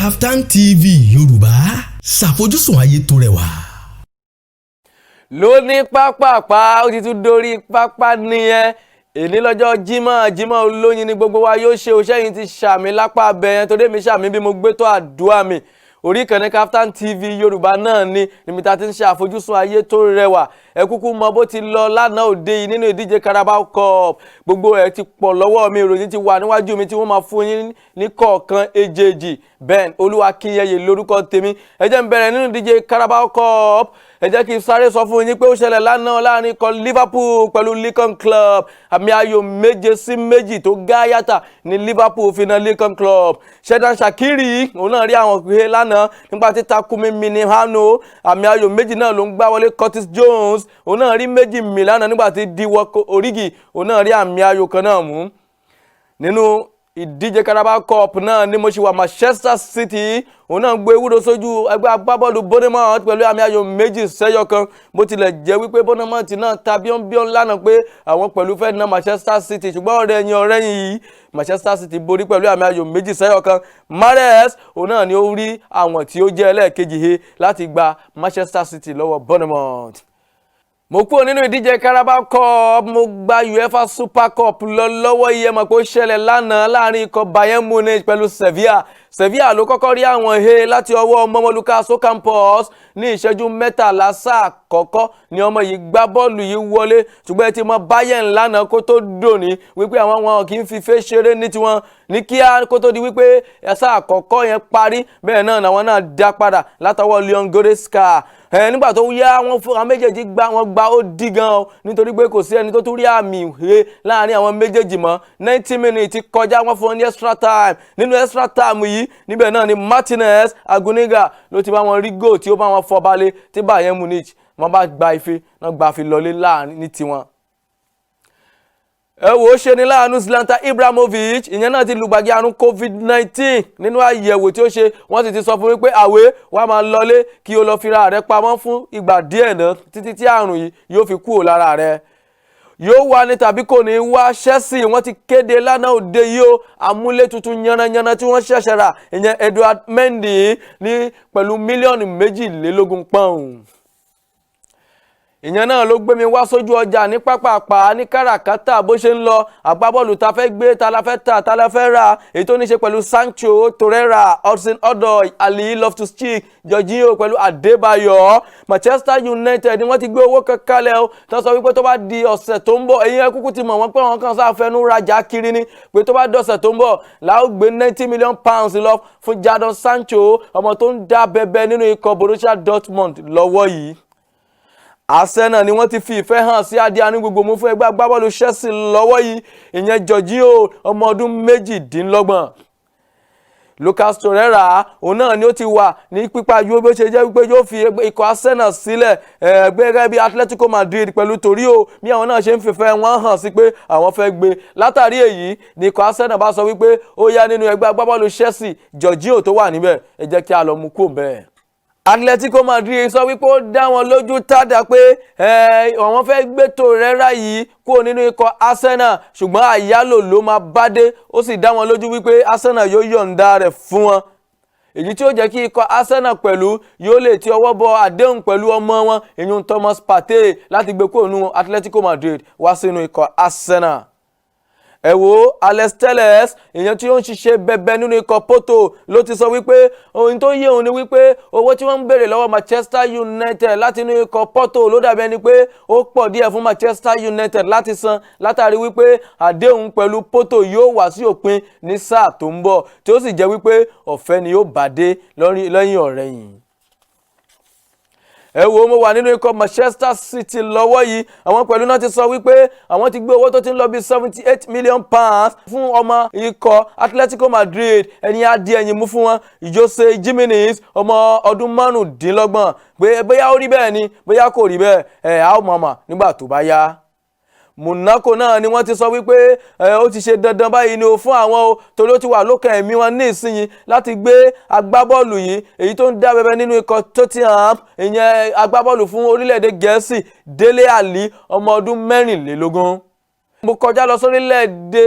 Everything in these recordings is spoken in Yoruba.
KAFTAN TV Yoruba ṣàfojúsùn ayé tó rẹwà. Lóní pápá ó ti tún dórí pápá nìyẹn. Èní lọ́jọ́ Jímọ̀ olóyin ni gbogbo wa yóò ṣe òṣèyìn ti ṣàmì lápá abẹ́yẹn tó dé mi ṣàmì bí mo gbé tó àdúrà mi. Orí ìkànnì KAFTAN TV Yoruba náà ni níbi tá ti ń ṣe àfojúsùn ayé tó rẹwà. Ẹ kúkú mọ bó ti lọ lánàá òde yìí nínú ìdíje Carabao Cup. Gbogbo ẹ̀ ti pọ̀ lọ́wọ́ mi, ìròyìn ti wà níwájú mi tí wọ́n máa fún yín ní kọ̀ọ̀kan èjèèjì. Ben Akínyẹyè lórúkọ tèmi. Ẹ jẹ́ n bẹ̀rẹ̀ nínú ìdíje Carabao Cup. Ẹ jẹ́ kí n sáré sọ fún yín pé ó ṣẹlẹ̀ lánàá láàrin ikọ̀ Liverpool pẹ̀lú Lincoln Club. Àmì ayò 7-2 tó gáyàtà ní Liverpool fi na Lincoln Club. Shedan Shaqiri òun náà rí àwọn pé lánàá nígbà tí Takumi Minamino àmì ayò 2 náà ló ń gbá wọlé. Curtis Jones òun náà rí 2 mì lánàá nígbà tí Divock Origi òun náà rí àmì ayò kan náà mú. Nínú ìdíje Carabao Cup náà ni mo ṣì wà Manchester City òun náà gbé ewúro sójú ẹgbẹ́ agbábọ́ọ̀lù Bournemouth pẹ̀lú àmì ayò 2-1 bó tilẹ̀ jẹ́ wípé Bournemouth náà ta bíọ́nbíọ́n lánàá pé àwọn pẹ̀lú fẹ́ na Manchester City ṣùgbọ́n ọ̀rẹ́yìn yìí Manchester City borí pẹ̀lú àmì ayò 2-1. Mahrez òun náà ni ó rí àwọn tí ó jẹ́ ẹlẹ́ẹ̀kejì he láti gba Manchester City lọ́wọ́ Bournemouth. Mo kúrò nínú ìdíje Carabao Cup, mo gba UEFA Super Cup lọ lọ́wọ́ iye mọ̀ pé ó ṣẹlẹ̀ lánàá láàrin ikọ̀ Bayern Munich pẹ̀lú Sevilla. Sevilla ló kọ́kọ́ rí àwọn he láti ọwọ́ ọmọ Lucas Ocampos ní ìṣẹ́jú 13 sáà kọ́kọ́ ni ọmọ yìí gbá bọ́ọ̀lù yìí wọlé ṣùgbọ́n ti mọ Bayern lánàá kó tó dòní wípé àwọn wọn kì í fi fẹ́ ṣeré ní tiwọn ní kíá kó tó di wípé sáà kọ́kọ́ yẹn parí bẹ́ẹ̀ náà làwọn náà dá padà látọwọ́ Leon Goretzka. Nígbà tó yá wọn fún àwọn méjèèjì wọn gba ó dí gan o nítorí pé kò sí ẹni tó tún rí àmì he láàrin àwọn méjèèjì mọ́. 90 minutes kọjá wọn fún ní extra time. Nínú extra time yìí níbẹ̀ náà ni Martinez Aguniga ló ti bá wọn rí goal tí ó bá wọn fọ́ balẹ̀ tí Bayern Munich wọ́n bá gba ife náà gba fi lọlé láàrin ní tiwọn. Ẹ wò ó ṣe ní láàánú Zlatan Ibrahimovic ìyẹn náà ti lùgbàgì àrùn COVID-19 nínú àyẹ̀wò tí ó ṣe wọ́n sì ti sọ fún wípé àwẹ̀ wà máa lọlé kí o lọ fira rẹ̀ pamọ́ fún ìgbà díẹ̀ náà títí tí àrùn yìí yóò fi kúrò lára rẹ̀. Yóò wá ní tàbí kò ní wá. Chelsea wọ́n ti kéde lánàá òde yìí o àmúlé tuntun yanranyanran tí wọ́n ṣẹ̀ṣẹ̀ rà ìyẹn Edouard Mendy ní pẹ̀lú mílíọ̀nù 22 pọ́ùn. Ìyẹn náà ló gbé mi wá sójú ọjà ní pápápá ní káràkátà bó ṣe ń lọ. Àgbábọ́ọ̀lù ta fẹ́ gbé ta la fẹ́ tà ta la fẹ́ rà èyí tó ní ṣe pẹ̀lú Sancho, Torreira, Hudson-Odoi, Ali Loftus-Cheek, Jorginho pẹ̀lú Adebayor. Manchester United ni wọ́n ti gbé owó kankanlẹ̀ o tó sọ wípé tó bá di ọ̀sẹ̀ tó ń bọ̀ ẹ̀yin ẹ kúkú ti mọ̀ wọ́n pé wọ́n kàn sáà fẹnu rajà kiri ni pé tó bá di ọ̀sẹ̀ tó ń bọ̀ láò gbé 90 million pounds lọ fún Jadon Sancho ọmọ tó ń dá bẹbẹ nínú ikọ̀ Borussia Dortmund lọ́wọ́ yìí. Arsenal ni wọ́n ti fi ìfẹ́ hàn sí adé àní gbogbo mú fún ẹgbẹ́ agbábọ́ọ̀lù Chelsea lọ́wọ́ yìí ìyẹn Jorginho ọmọ ọdún 28. Lucas Torreira òun náà ni ó ti wà ní pípa yóò bó ṣe jẹ́ wípé yóò fi ikọ̀ Arsenal sílẹ̀ gẹ́gẹ́ bí Atletico Madrid pẹ̀lú Torino bí àwọn náà ṣe ń fìfẹ́ wọn hàn sí pé àwọn fẹ́ gbé. Látàrí èyí ni ikọ̀ Arsenal bá sọ wípé ó yá nínú ẹgbẹ́ agbábọ́ọ̀lù Chelsea Jorginho tó wà níbẹ̀ ẹ jẹ́ kí a lọ mú kó bẹ́ẹ̀. Atletico Madrid sọ wípé ó dá wọn lójú tádà pé àwọn fẹ́ gbé Torreira yìí kúrò nínú ikọ̀ Arsenal ṣùgbọ́n àyálò ló máa bá dé ó sì dá wọn lójú wípé Arsenal yóò yọ̀ǹda rẹ̀ fún wọn. Èyí tí ó jẹ́ kí ikọ̀ Arsenal pẹ̀lú yóò lè ti ọwọ́ bọ àdéhùn pẹ̀lú ọmọ wọn ìyún Thomas Partey láti gbé kúrò nínú Atletico Madrid wá sínú ikọ̀ Arsenal. Ẹ wo Alex Telles ìyẹn tí ó ń ṣiṣẹ́ bẹ̀bẹ̀ nínú ikọ̀ Porto ló ti sọ wípé ohun tó yé òun ni wípé owó tí wọ́n ń béèrè lọ́wọ́ Manchester United láti inú ikọ̀ Porto ló dàbí ẹni pé ó pọ̀ díẹ̀ fún Manchester United láti san látàrí wípé àdéhùn pẹ̀lú Porto yóò wá sí òpin ní sáà tó ń bọ̀ tí ó sì jẹ́ wípé ọ̀fẹ́ ni yóò bá dé lẹ́yìn ọ̀rẹ́yìn. Ẹ wo mo wà nínú ikọ̀ Manchester City lọ́wọ́ yìí àwọn pẹ̀lú náà ti sọ wípé àwọn ti gbé owó tó ti ń lọ bí 78 million pounds fún ọmọ ikọ̀ Atletico Madrid ẹni adìẹ ẹ̀yìn mú fún wọn Jose Jimenez ọmọ ọdún 25 pé bóyá ó rí bẹ́ẹ̀ ni bóyá kò rí bẹ́ẹ̀ a ó mọ̀ọ́mọ̀ nígbà tó bá yá. Monaco náà ni wọ́n ti sọ wípé ó ti ṣe dandan báyìí ni ó fún àwọn o torí ó ti wà lókè ẹ̀mí wọn ní ìsinyìí láti gbé agbábọ́ọ̀lù yìí èyí tó ń dá bẹbẹ nínú ikọ̀ Tottenham ìyẹn agbábọ́ọ̀lù fún orílẹ̀-èdè Gẹ̀ẹ́sì Dele Alli ọmọ ọdún 24. Mo kọjá lọ sórílẹ̀-èdè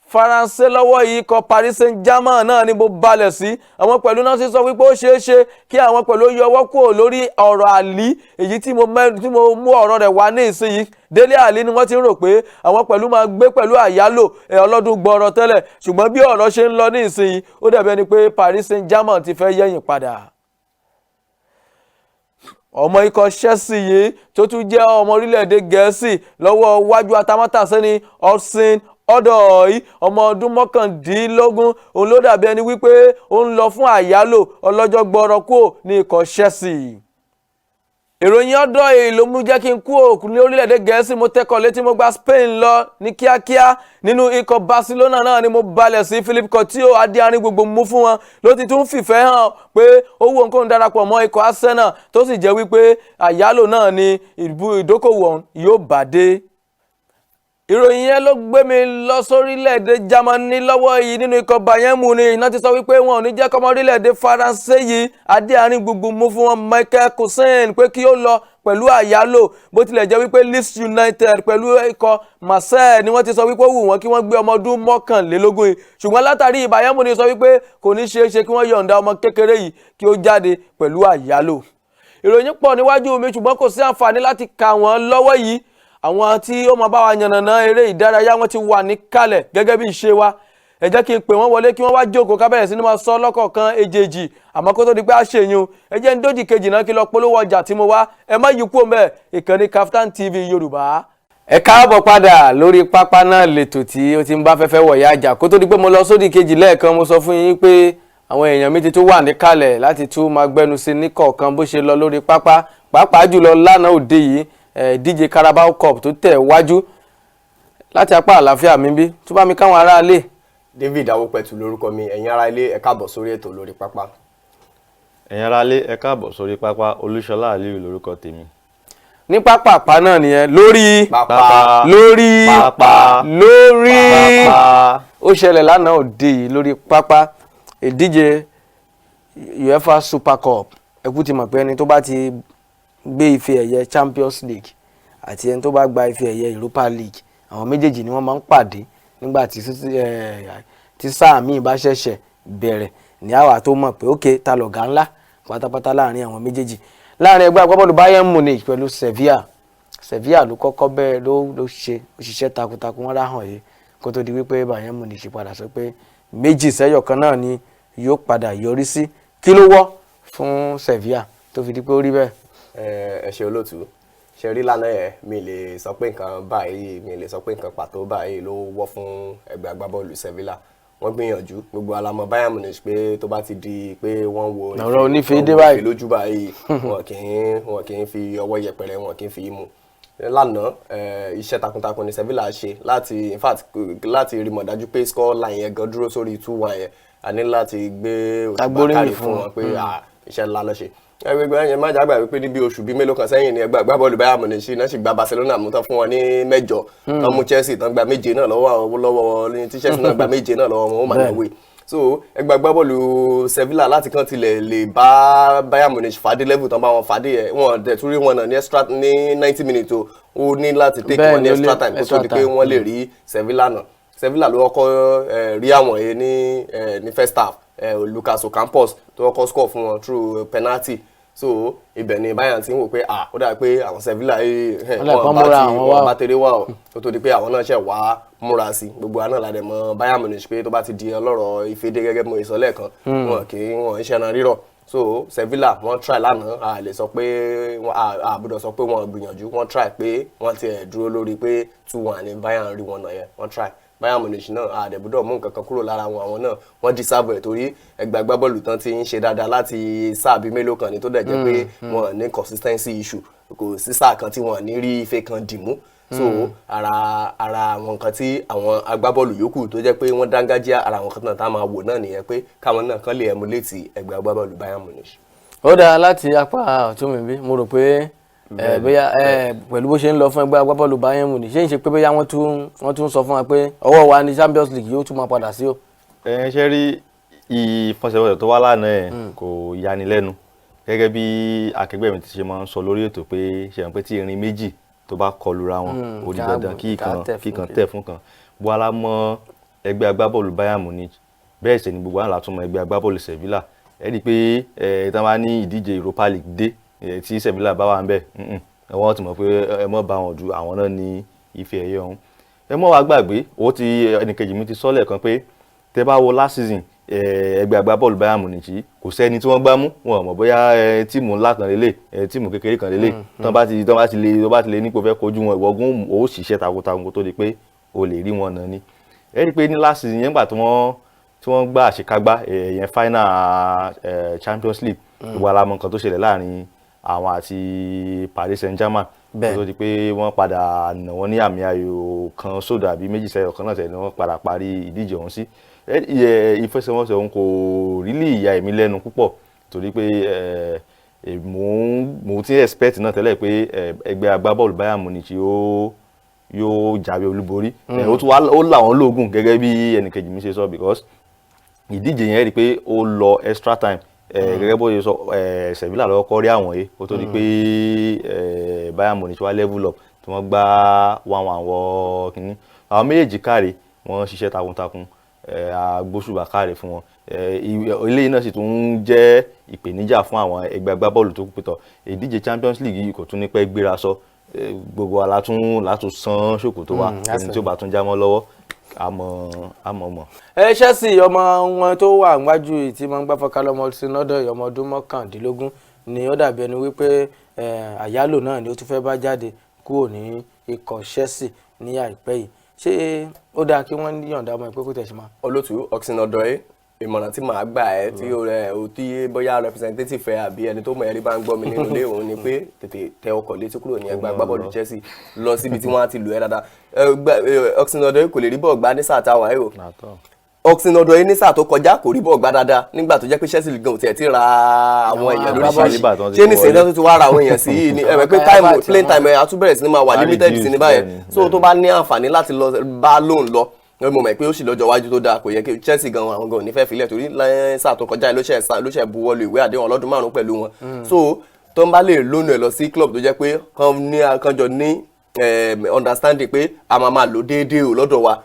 Faransé lọ́wọ́ yìí ikọ̀ Paris Saint-Germain náà ni mo balẹ̀ sí àwọn pẹ̀lú náà sì sọ wípé ó ṣeé ṣe kí àwọn pẹ̀lú yọwọ́ kúrò lórí ọ̀rọ̀ àlí èyí tí mo mú ọ̀rọ̀ rẹ̀ wá ní ìsinyìí Délé Àlí ni wọ́n ti ń rò pé àwọn pẹ̀lú máa gbé pẹ̀lú àyálò ọlọ́dún gbọ́ọ̀rọ̀ tẹ́lẹ̀ ṣùgbọ́n bí ọ̀rọ̀ ṣe ń lọ ní ìsinyìí ó dàbí ẹni pé Paris Saint-Germain ti fẹ́ yẹ̀yìn padà. Ọmọ ikọ̀ Chelsea yìí tó tún jẹ́ ọmọ orílẹ̀-èdè Gẹ̀ẹ́sì lọ́wọ́ wájú atamátàsé ni Hudson Odoi ọmọ ọdún 19 òun ló dàbí ẹni wípé ó ń lọ fún àyálò ọlọ́jọ́ gbọ́ọ̀rọ̀ kúrò ní ikọ̀ Chelsea. Ìròyìn Odoi ló mú jẹ́ kí n kú òkú ní orílẹ̀-èdè Gẹ̀ẹ́sì mo tẹ́kọ̀ létí mo gba Spain lọ ní kíákíá nínú ikọ̀ Barcelona náà ni mo balẹ̀ sí Philippe Coutinho adéarín gbogbo mú fún wọn ló ti tún fìfẹ́ hàn pé ó wù nǹkan darapọ̀ mọ́ ikọ̀ Arsenal tó sì jẹ́ wípé àyálò náà ni ìdókòwò yóò bá dé. Ìròyìn yẹn ló gbé mi lọ sórílẹ̀-èdè Germany lọ́wọ́ yìí nínú ikọ̀ Bayern Munich iná ti sọ wípé wọn ò ní jẹ́ kọ́mọ orílẹ̀-èdè Faransé yìí adéarín gbogbo mú fún wọn Michael Cousin pé kí ó lọ pẹ̀lú àyálò bó tilẹ̀ jẹ́ wípé Leeds United pẹ̀lú ikọ̀ Marseille ni wọ́n ti sọ wípé ó wù wọ́n kí wọ́n gbé ọmọ ọdún 21 yìí ṣùgbọ́n látàrí Bayern Munich sọ wípé kò ní ṣeé ṣe kí wọ́n yọ̀ǹda ọmọ kékeré yìí kí ó jáde pẹ̀lú àyálò. Ìròyìn pọ̀ níwájú mi ṣùgbọ́n kò sí àǹfààní láti kà wọ́n lọ́wọ́ yìí àwọn tí ó máa bá wa yànnàná eré ìdárayá wọn ti wà níkàlẹ̀ gẹ́gẹ́ bí ìṣe wa ẹ jẹ́ kí n pè wọ́n wọlé kí wọ́n wá jókòó ká bẹ̀rẹ̀ sí ní máa sọ lọ́kọ̀ọ̀kan èjèèjì àmọ́ kó tó di pé a ṣèyún ẹ jẹ́ ń dódì kejì náà kí lọ polówó ọjà tí mo wá ẹ má yí kúrò mẹ́ ìkànnì KAFTAN TV Yorùbá. Ẹ káàbọ̀ padà lórí pápá náà lètò tí ó ti ń bá fẹ́fẹ́ wọ̀yá àjà kó tó di pé mo lọ sódì kejì lẹ́ẹ̀kan mo sọ fún yín pé àwọn èèyàn mi ti tún wà níkàlẹ̀ láti tún máa gbẹnu sí ní kọ̀ọ̀kan bó ṣe lọ lórí pápá pàápàá jùlọ lánàá òde yìí DJ Carabao Cup tó tẹ̀ wájú láti apá àlàáfíà mi bí tó bá mi káwọn ará ilé. David Awopẹ̀tù lórúkọ mi ẹ̀yin ará ilé ẹ káàbọ̀ sórí ètò lórí pápá. ẹ̀yin ará ilé ẹ káàbọ̀ sórí pápá Olúṣọlá Aliyu lórúkọ tèmi. ní pápá náà nìyẹn lórí pápá lórí pápá lórí pápá. ó ṣẹlẹ̀ lánàá òde yìí lórí pápá ìdíje UEFA Super Cup ẹkú ti mọ̀ pé ẹni tó bá ti gbé ife ẹ̀yẹ Champions League àti ẹni tó bá gba ife ẹ̀yẹ Europa League àwọn méjèèjì ni wọ́n máa ń pàdé nígbà tí sáà míì bá ṣẹ̀ṣẹ̀ bẹ̀rẹ̀ ní àwa tó mọ̀ pé ókè ta lọ̀gá ńlá pátápátá láàrin àwọn méjèèjì láàrin ẹgbẹ́ agbábọ́ọ̀lù Bayern Munich pẹ̀lú Sevilla ló kọ́kọ́ bẹ́ẹ̀ ló ṣe òṣìṣẹ́ takuntakun wọn ráhàn yìí kó tó di wípé Bayern Munich padà sọ pé 2-0 náà ni yóò padà yọrí sí kí ló wọ́ fún Sevilla tó fi di pé ó rí bẹ́ẹ̀. Ẹ ṣé olóòtú ṣe rí lánàá yẹn mi lè sọ pé nǹkan báyìí mi lè sọ pé nǹkan pàtó báyìí ló wọ́ fún ẹgbẹ́ agbábọ́ọ̀lù Sevilla wọ́n gbìyànjú gbogbo alamọ Bayern Munich pé tó bá ti di pé wọ́n wo ọ̀rọ̀ onífẹ́ dé báyìí lójú báyìí wọn kì í fi ọwọ́ yẹpẹrẹ wọn kì í fi mú lánàá iṣẹ́ takuntakun ni Sevilla ṣe láti in fact láti rí mọ̀ dájú pé score line yẹn gan dúró sórí 2-1 yẹn a ní láti gbé òṣùpá fún wọn pé iṣẹ́ ńlá ló ṣe ẹgbẹ́ yẹn má jágbà wípé níbi oṣù bíi mélòó kan sẹ́yìn ni ẹgbẹ́ agbábọ́ọ̀lù Bayern Munich náà sì gba Barcelona mú tán fún wọn ní 8 tán mú Chelsea tán gba 7 náà lọ́wọ́ ní tí Chelsea náà gba 7 náà lọ́wọ́ wọn ó mà náwó so ẹgbẹ́ agbábọ́ọ̀lù Sevilla láti kàn tilẹ̀ lè bá Bayern Munich fàdé level tán bá wọn fàdé ẹ̀ wọ́n dẹ̀ tún rí wọn náà ní extra ní 90 minutes ó ní láti take wọn ní extra time kó tó di pé wọ́n lè rí Sevilla náà Sevilla ló kọ́kọ́ rí àwọn yẹn ní first half Lucas Ocampos tó kọ́kọ́ score fún wọn through penalty so ibẹ̀ ni Bayern ti ń wò pé ó dà pé àwọn Sevilla wọ́n bá tẹ̀lé wà ó tó di pé àwọn náà ṣẹ̀ wá múra sí gbogbo àná la dẹ̀ mọ̀ Bayern Munich pé tó bá ti di ọlọ́rọ̀ ìfẹ́dé gẹ́gẹ́ bí mo sọ lẹ́ẹ̀kan wọn kì í wọn iṣẹ́ náà rírọ̀ so Sevilla wọ́n try lánàá a lè sọ pé a gbọ́dọ̀ sọ pé wọ́n gbìyànjú wọ́n try pé wọ́n ti dúró lórí pé 2-1 ni Bayern rí wọn náà yẹn wọ́n try Bayern Munich náà àdẹ̀bùdọ̀ mú nǹkan kan kúrò lára àwọn náà wọ́n deserve ẹ̀ torí ẹgbẹ́ agbábọ́ọ̀lù tán ti ń ṣe dáadáa láti sáà bíi mélòó kan ni tó dẹ̀ jẹ́ pé wọ́n ní consistency issue kò sí sáà kan tí wọ́n ní rí ife kan dìmú so ara àwọn nǹkan tí àwọn agbábọ́ọ̀lù yòókù tó jẹ́ pé wọ́n dángájíá ara àwọn kan náà tá a máa wò náà nìyẹn pé káwọn náà kàn lè emulate ẹgbẹ́ agbábọ́ọ̀lù Bayern Munich. ó dáa láti apá ọ̀tún mi bí mo rò pé bóyá pẹ̀lú bó ṣe ń lọ fún ẹgbẹ́ agbábọ́ọ̀lù Bayern Munich ṣé ń ṣe pé bóyá wọ́n tún sọ fún wa pé ọwọ́ wa ní Champions League yóò tún máa padà sí o. ṣe rí ìfọsẹ̀wọnsẹ̀ tó wá lánàá ẹ̀ kò yani lẹ́nu gẹ́gẹ́ bí akẹgbẹ́ mi ti ṣe máa ń sọ lórí ètò pé ṣe hàn pé tí irin méjì tó bá kọlura wọn ó di dandan kí ìkan tẹ̀ fún kan bó ala mọ ẹgbẹ́ agbábọ́ọ̀lù Bayern Munich bẹ́ẹ̀ sì ni gbogbo àwọn látúmọ̀ ẹgbẹ́ agbábọ́ọ̀lù Sevilla ẹ rí i pé tí wọ́n bá ní ìdíje Europa League dé tí Sevilla bá wà ń bẹ̀ wọ́n ti mọ̀ pé ẹ mọ̀ bá wọn dù àwọn náà ní ife ẹ̀yẹ ọ̀hún ẹ mọ̀ wá gbàgbé owó tí ẹnìkejì mi ti sọ lẹ́ẹ̀kan pé tẹ́ bá wo last season ẹgbẹ́ agbábọ́ọ̀lù Bayern Munich kò sẹ́ni tí wọ́n gbá mú wọn mọ̀ bóyá tíìmù ńlá kan lélẹ̀ tíìmù kékeré kan lélẹ̀ tó bá ti lè nípò fẹ́ kojú wọn ìwọ́gún ó ṣiṣẹ́ takuntakun tó di pé o lè rí wọn náà ni ẹ rí i pé ní last season yẹn gbà tí wọ́n gbá àṣekágbá yẹn final Champions League gbogbo alamọ nǹkan tó ṣẹlẹ̀ láàrin àwọn àti Paris Saint-Germain tó di pé wọ́n padà nà wọ́n ní àmì ayò kan sódò àbí méjì sẹ́yọ̀ kan náà tẹ̀lé wọ́n padà parí ìdíje ọ̀hún sí ìfẹsẹ̀wọnsẹ̀ òun kò rílì ìyà èmi lẹ́nu púpọ̀ torí pé mo ti expect náà tẹ́lẹ̀ pé ẹgbẹ́ agbábọ́ọ̀lù Bayern Munich yóò jáwé olúborí ó làwọn lóògùn gẹ́gẹ́ bí ẹnìkejì mi ṣe sọ because ìdíje yẹn rí i pé ó lọ extra time gẹ́gẹ́ bó ṣe sọ Sevilla lọ́wọ́ kọ́ rí àwọn yìí ó tó di pé Bayern Munich wá level up tí wọ́n gbá 1-1 wọ kínní àwọn méjèèjì káre wọ́n ṣiṣẹ́ takuntakun agbóṣùbà káre fún wọn eléyìí náà sì tún jẹ́ ìpèníjà fún àwọn ẹgbẹ́ agbábọ́ọ̀lù tó kù pẹ̀tọ̀ ìdíje Champions League yìí kò tún ní pẹ́ gbéra sọ gbogbo alátún san ṣòkòtò wa ẹni tí ó bá tún já mọ́ lọ́wọ́ àmọ́. Chelsea ọmọ wọn tó wà níwájú tí wọ́n ń gbá fọ́ká lọ́mọ sinọ́dọ̀ ọmọ ọdún 19 ni ó dàbí ẹni wípé àyálò náà ni ó tún fẹ́ bá jáde kúrò ní ikọ̀ Chelsea ní àìpẹ́ yìí ṣé ó dáa kí wọ́n yọ̀ǹda ọmọ ìpé kó tẹ̀sí máa. olótú Oxinodoi ìmọ̀ràn tí màá gbà ẹ́ tí ó tí bóyá representative ẹ àbí ẹni tó mọ̀ ẹ̀rí bá ń gbọ́ mi nínú ilé òun ni pé tètè tẹ ọkọ̀ létí kúrò ní ẹgbẹ́ agbábọ́ọ̀lù Chelsea lọ síbi tí wọ́n á ti lò ẹ́ dáadáa Oxinodoi kò lè rí bọ́ọ̀ gbá ní sáà táwa ẹ̀ o Oxinodoi ní sáà tó kọjá kò rí bọ́ọ̀ gbá dáadáa nígbà tó jẹ́ pé Chelsea gan tiẹ̀ ti ra àwọn èèyàn lóríṣiríṣi ṣé ní sèdá tó ti wá ra àwọn èèyàn sí yìí ni ẹ̀mẹ̀ pé playing time ẹ̀ àtúbẹ̀rẹ̀ sí ni máa wà limited sí ni báyẹn so tó bá ní àǹfààní láti lọ bá lóun lọ mo mọ̀ pé ó sì lọ́jọ́ iwájú tó dáa kò yẹ kí Chelsea gan àwọn gan ò ní fẹ́ filẹ̀ torí sáà tó kọjá ló ṣe buwọ́lu ìwé àdéhùn ọlọ́dún 5 pẹ̀lú wọn so tó ń bá lè lónú ẹ̀ lọ sí club tó jẹ́ pé kan jọ ní understanding pé a máa lò déédéé o lọ́dọ̀ wa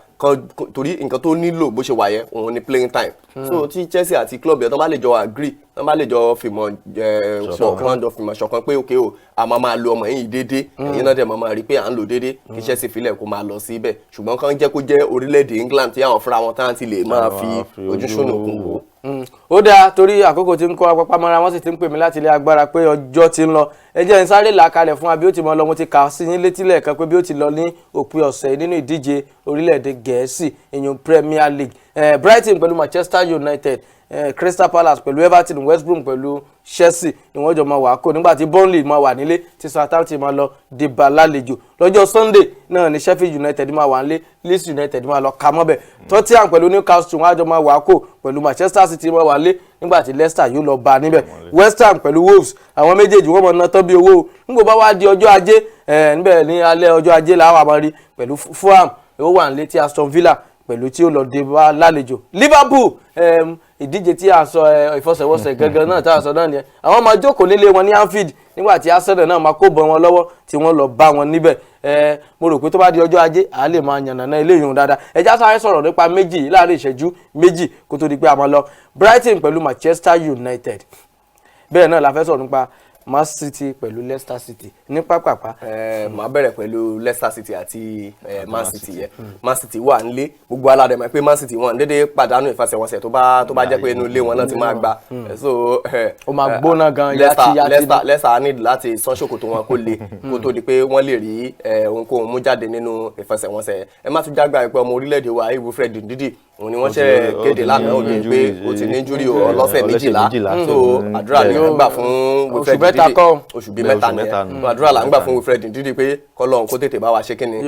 torí nǹkan tó nílò bó ṣe wà yẹn òun ni playing time so tí Chelsea àti club yẹn tó bá lè jọ agree tó bá lè jọ fìmọ̀ ṣọ̀kan pé okay o a máa lo ọmọ yìí déédéé ẹ̀yin náà dẹ̀ máa rí pé à ń lò déédéé kí Chelsea filẹ̀ kó máa lọ síbẹ̀ ṣùgbọ́n kàn jẹ́ kó jẹ́ orílẹ̀-èdè England tí àwọn fúnra wọn tán ti lè máa fi ojú ṣùnùkùn wò. ó dáa torí àkókò tí ń kó apapá mọ́ra wọ́n sì ti ń pè mí láti ilé agbára pé ọjọ́ ti ń lọ ẹ jẹ́ n sáré là kalẹ̀ fún wa bí ó ti mọ lọ mo ti kà sí yín létí lẹ́ẹ̀kan pé bí ó ti lọ ní òpin ọ̀sẹ̀ nínú ìdíje orílẹ̀-èdè Gẹ̀ẹ́sì ìyún Premier League Brighton pẹ̀lú Manchester United Crystal Palace pẹ̀lú Everton West Brom pẹ̀lú Chelsea ni wọ́n jọ máa wà kó nígbà tí Burnley máa wà nílé tí Southampton máa lọ dìbà lálejò lọ́jọ́ Sunday náà ni Sheffield United máa wà nílé Leeds United máa lọ ka mọ́bẹ̀ Tottenham pẹ̀lú Newcastle wọ́n á jọ máa wà kó pẹ̀lú Manchester City máa wà nílé nígbà tí Leicester yóò lọ bá níbẹ̀ West Ham pẹ̀lú Wolves àwọn méjèèjì wọ́n máa ná tán bí owó nígbà bá wá di ọjọ́ ajé níbẹ̀ ní alẹ́ ọjọ́ ajé làwọn àmọ́ rí pẹ̀lú Fulham ó wà nílé tí Aston Villa pẹ̀lú tí ó lọ dé bá lálejò Liverpool ìdíje tí a sọ ìfọsẹ̀wọnsẹ̀ gangan náà tá a sọ náà nìyẹn àwọn máa jókòó nílé wọn ní Anfield nígbà tí Arsenal náà máa kó bọ wọn lọ́wọ́ tí wọ́n lọ bá wọn níbẹ̀ mo rò pé tó bá di ọjọ́ ajé à lè máa yànnàná ilé ìyún dáadáa ẹja sáré sọ̀rọ̀ nípa méjì láàrin ìṣẹ́jú méjì kó tó di pé a máa lọ Brighton pẹ̀lú Manchester United bẹ́ẹ̀ náà la fẹ́ sọ̀rọ̀ nípa Man City pẹ̀lú Leicester City ní pápápá. Màá bẹ̀rẹ̀ pẹ̀lú Leicester City àti Man City yẹn. Man City wà nílé gbogbo aládé mọ̀ pé Man City wọn dédé pàdánù ìfẹsẹ̀wọnsẹ̀ tó bá jẹ́ pé inú ilé wọn náà ti máa gbà. So ó máa gbóná gan Leicester need láti sán ṣòkòtò wọn kó le kó tó di pé wọ́n lè rí ohunkóhun mú jáde nínú ìfẹsẹ̀wọnsẹ̀. Ẹ má tún jágbá pé ọmọ orílẹ̀-èdè wa Wilfred Ndidi òun ni wọ́n ṣe kéde lánàá òní pé ó ti ní injury ọlọ́sẹ̀ 12 so àdúrà ni wọ́n gbà fún Wilfred Ndidi oṣù bíi mẹ́ta ni àdúrà là ń gbà fún Wilfred Ndidi pé kọ́lọ́run kó tètè bá wa ṣe kíni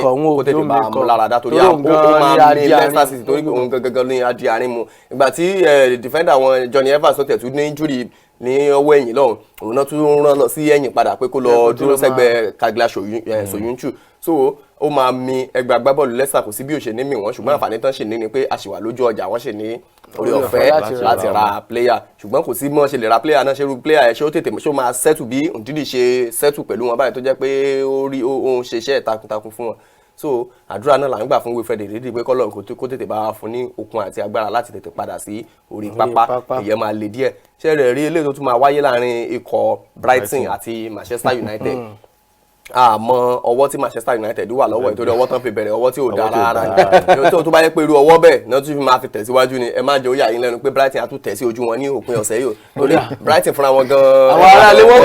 kó tètè bá mú lára dá torí ó máa ní Leicester City torí òun gangan ní adi àárín mu ìgbà tí defender wọn Johnny Evans tó tẹ̀tú ní injury ní ọwọ́ ẹ̀yìn lọ́hùn òun náà tún rán lọ sí ẹ̀yìn padà pé kó lọ dúró sẹ́gbẹ̀ẹ́ Kagla Soyuncu so ó máa mi ẹgbẹ́ agbábọ́ọ̀lù Leicester kò sí bí ó ṣe ní mì wọ́n ṣùgbọ́n àǹfààní tán ṣì ní ni pé a ṣì wà lójú ọjà wọ́n ṣì ní orí ọ̀fẹ́ láti ra player ṣùgbọ́n kò sí mọ́ ṣe lè ra player náà ṣe irú player ẹ̀ ṣé ó tètè ṣó máa settle bí Ndidi ṣe settle pẹ̀lú wọn báyìí tó jẹ́ pé ó ń ṣe iṣẹ́ takuntakun fún wọn so àdúrà náà là ń gbà fún Wilfred Ndidi pé kọ́lọ́run kó tètè bá wa fún ní okun àti agbára láti tètè padà sí orí pápá ìyẹn máa le díẹ̀ ṣé rẹ̀ rí eléyìí tó tún máa wáyé láàrin ikọ̀ Brighton àti Manchester United àmọ́ ọwọ́ tí Manchester United wà lọ́wọ́ ìtorí ọwọ́ tán fi bẹ̀rẹ̀ ọwọ́ tí ò dára rárá tó bá yẹ pé irú ọwọ́ bẹ́ẹ̀ náà tún fi máa fi tẹ̀síwájú ni ẹ má jẹ́ ó yà yín lẹ́nu pé Brighton á tún tẹ̀ sí ojú wọn ní òpin ọ̀sẹ̀ yìí torí Brighton fúnra wọn gan-an. àwọn aráalé wọ́n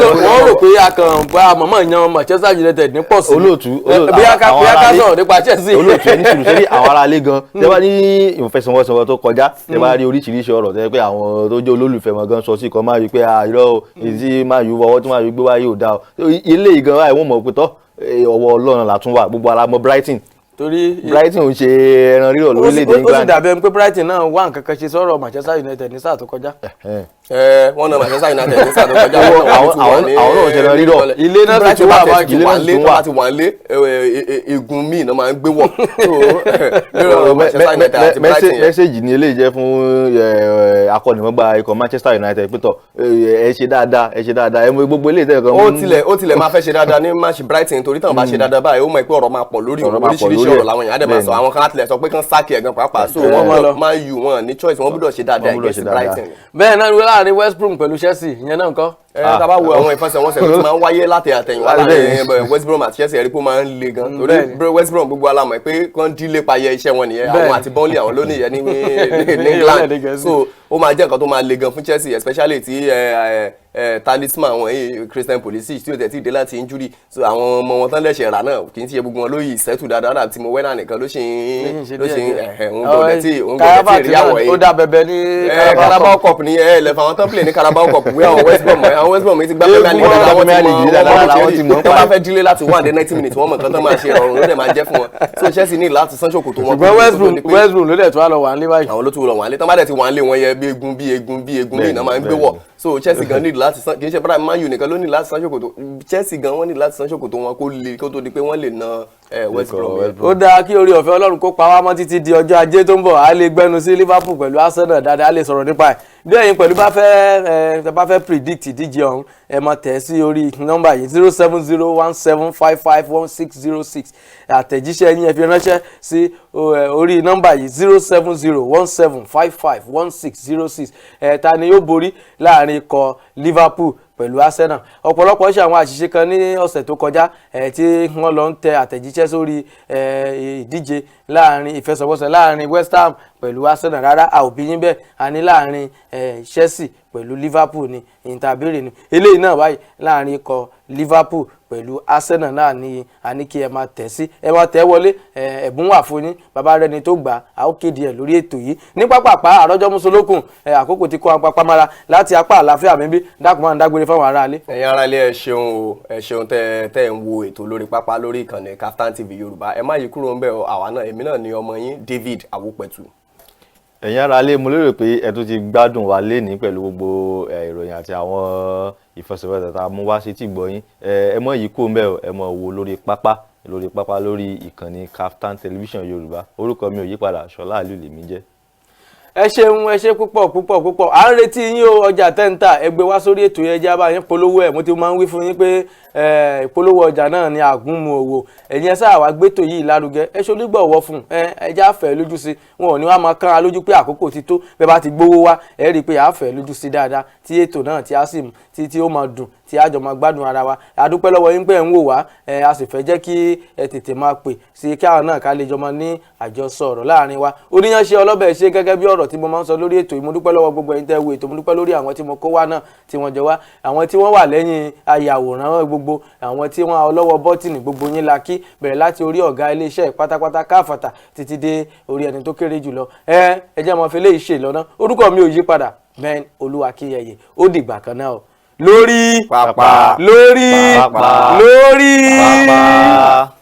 rò pé a kàn bá mọ̀mọ́ yan Manchester United ní pọ̀ sí olóòtú bí a ká sọ̀rọ̀ nípa Chelsea. olóòtú ní sùúrù sórí àwọn aráalé gan tẹ́ bá ní ìfẹsẹ̀wọnsẹ̀ tó kọjá tẹ́ bá rí oríṣiríṣi ọ̀rọ̀ tẹ́ pé àwọn tó jẹ́ olólùfẹ́ wọn gan sọ sí kan máa rí pé irọ́ ìdí máa yú ọwọ́ tí máa rí gbé wáyé ò dáa ilé ìgan wáyé wọ́n mọ̀ pé tọ́ ọwọ́ Ọlọ́run la tún wà gbogbo ara mọ Brighton torí Brighton ń ṣe ẹran rírọ̀ lórílẹ̀‐èdè England. ó sì dàbí ẹni pé Brighton náà wá nǹkan kan ṣe sọ̀rọ̀ Manchester United ní sáà tó kọjá. wọ́n náà Manchester United ní sáà tó kọjá. àwọn náà ṣe ẹran rírọ̀. ilé náà ti wà wá ilé náà ti wà lé egun míì náà máa ń gbé wọ̀. mẹ́sẹ̀gì ni eléyìí jẹ́ fún akọ́nìmọ̀gbà ikọ̀ Manchester United pé tọ̀ ẹ ṣe dáadáa ẹ mọ gbogbo eléyìí tẹ̀ kan. ó tilẹ̀ máa fẹ́ ṣe dáadáa ní match Brighton torí tàn bá ṣe dáadáa báyìí ó mọ̀ pé ọ̀rọ̀ máa pọ̀ lórí oríṣiríṣi ọ̀rọ̀ làwọn èèyàn á dẹ̀ máa sọ àwọn kan láti lẹ̀ sọ pé kán sáàkì ẹ̀gàn pàápàá so wọ́n máa yù wọ́n ní choice wọ́n gbọ́dọ̀ ṣe dáadáa against Brighton. bẹ́ẹ̀ náà ni láàrin West Brom pẹ̀lú Chelsea ìyẹn náà ńkọ́. tá bá wo àwọn ìfẹsẹ̀wọnsẹ̀ tó máa ń wáyé láti àtẹ̀yìnwá láàrin West Brom àti Chelsea ẹ̀rí pé ó máa ń le gan torí West Brom gbogbo alamọ̀ pé kán dílé payẹ iṣẹ́ wọn nìyẹn àwọn àti Burnley àwọn lónìí yẹn ní England so ó máa jẹ́ nǹkan tó máa le gan fún Chelsea especially tí talisman wọn yìí Christian Pulisic tí ó tẹ̀ tí dé láti injury so àwọn ọmọ wọn tán lẹ́sẹ̀ rà náà kì í ṣe gbogbo wọn lóyè ìṣẹ́tù dáadáa tí mo wẹ́nà nìkan ló ṣe ń gbọ́dẹ̀ tí rí àwọ̀ yìí. ó dá bẹ̀bẹ̀ ní Carabao Cup ní ẹ̀ẹ́lẹ̀fà àwọn tán play ní Carabao Cup wí àwọn West Brom ti gbá Premier League dáadáa tó bá fẹ́ dílé láti 1 dé 90 minutes wọ́n mọ̀ nǹkan tán máa ṣe ọ̀run ló dẹ̀ máa jẹ́ fún wọn so Chelsea ní láti sán ṣòkòtò wọn. ṣùgbọ́n West Brom ló dẹ̀ tó wà lọ wà ń lé báyìí. àwọn ló tún lọ wà ń lé tán bá dẹ̀ ti wà ń lé wọn yẹ bí egun bí iná máa ń gbé wọ̀ so Chelsea gan ní láti san kì í ṣe bára Man U nìkan ló ní láti san ṣòkòtò Chelsea gan wọ́n ní láti san ṣòkòtò wọn kó le kó tó di pé wọ́n lè na West Brom. ó dáa kí orí ọ̀fẹ́ Ọlọ́run kó pa wá mọ́ títí di ọjọ́ ajé tó ń bọ̀ á lè gbẹ́nu sí Liverpool pẹ̀lú Arsenal dáadáa á lè sọ̀rọ̀ nípa ẹ̀ bí ẹ̀yin pẹ̀lú bá fẹ́ predict ìdíje ọ̀hún ẹ máa tẹ̀ sí orí nọ́mbà yìí 07017551606 àtẹ̀jíṣẹ́ yín ẹ fi ránṣẹ́ sí orí nọ́mbà yìí 07017551606 ta ni yóò borí láàrin ikọ̀ Liverpool pẹ̀lú Arsenal ọ̀pọ̀lọpọ̀ ṣe àwọn àṣìṣe kan ní ọ̀sẹ̀ tó kọjá tí wọ́n lọ ń tẹ àtẹ̀jíṣẹ́ sórí ìdíje láàrin ìfẹsẹ̀wọnsẹ̀ láàrin West Ham pẹ̀lú Arsenal rárá a ò bí yín bẹ́ẹ̀ a ní láàrin Chelsea pẹ̀lú Liverpool ní ìtàbírí ni eléyìí náà báyìí láàrin ikọ̀ Liverpool pẹ̀lú Arsenal náà ní àní kí ẹ máa tẹ̀ sí ẹ máa tẹ̀ wọlé ẹ̀bùn wà fún yín bàbá rẹni tó gbà á ó kéde ẹ̀ lórí ètò yìí ní pápápá àrọ́jọ́ mùsùlùkùn àkókò tí kó apá mára láti apá àlàáfíà mi bí dákun máa ń dágbére fáwọn aráalé. ẹ̀yin aráalé ẹ ṣeun tẹ́ ń wo ètò lórí pápá lórí ìkànnì KAFTAN TV Yorùbá ẹ má yí kúrò ń bẹ̀ àwa náà èmi náà ni ọmọ yín David Awopẹ̀tù. ẹ̀yin aráalé mo lérò pé ẹ tún ti gbádùn wa lénìí pẹ̀lú gbogbo ìròyìn àti àwọn ìfẹsẹ̀wọnsẹ̀ tá a mú wá sí tí gbọ́yìn ẹ mọ̀ yìí kó mbẹ́ ẹ mọ̀ wo lórí pápá lórí ìkànnì KAFTAN television Yorùbá orúkọ mi ò yípadà Ṣọlá Àlù lèmi jẹ́. ẹ ṣeun ẹ ṣe púpọ̀ à ń retí yín o ọjà tẹ́ǹtà ẹgbẹ́ wá sórí ètò yẹn jábá yín polówó ẹ̀ mo ti máa ń wí fún yín pé ìpolówó ọjà náà ni àgúnmu òwò ẹ̀yin ẹ sáà wá gbétò yìí lárugẹ ẹ ṣe olúgbọ̀wọ́ fún ẹ já fẹ́ lójú sí wọn ò ní wá máa kán a lójú pé àkókò ti tó bẹ́ẹ̀ bá ti gbówó wá ẹ rí i pé à á fẹ́ lójú sí dáadáa tí ètò náà tí a sì tí ó máa dùn tí a jọ máa gbádùn ara wa àdúpẹ́ lọ́wọ́ yín pé ẹ̀ ń wò wá a sì fẹ́ jẹ́ kí ẹ tètè máa pè sí kí àwọn náà ká lè jọ máa ní àjọsọ ọ̀rọ̀ láàrin wa oníyanṣe ọlọ́bẹ̀ ṣe gẹ́gẹ́ bí ọ̀rọ̀ tí mo máa ń sọ lórí ètò yìí mo dúpẹ́ lọ́wọ́ gbogbo ẹ̀yin tẹ́ wo ètò mo dúpẹ́ lórí àwọn tí mo kó wá náà tí wọ́n jọ wá àwọn tí wọ́n wà lẹ́yìn ayàwòrán gbogbo àwọn tí wọ́n ọlọ́wọ́ bọ́tìnì gbogbo yín la kí bẹ̀rẹ̀ láti orí ọ̀gá iléeṣẹ́ pátápátá káfàtà títí dé orí ẹni tó kéré jùlọ ẹ jẹ́ mọ́ fi léyìí ṣe lọ́nà orúkọ mi ò yí padà Ben Akínyẹyè ó dìgbà kan náà o lórí pápá lórí pápá lórí pápá.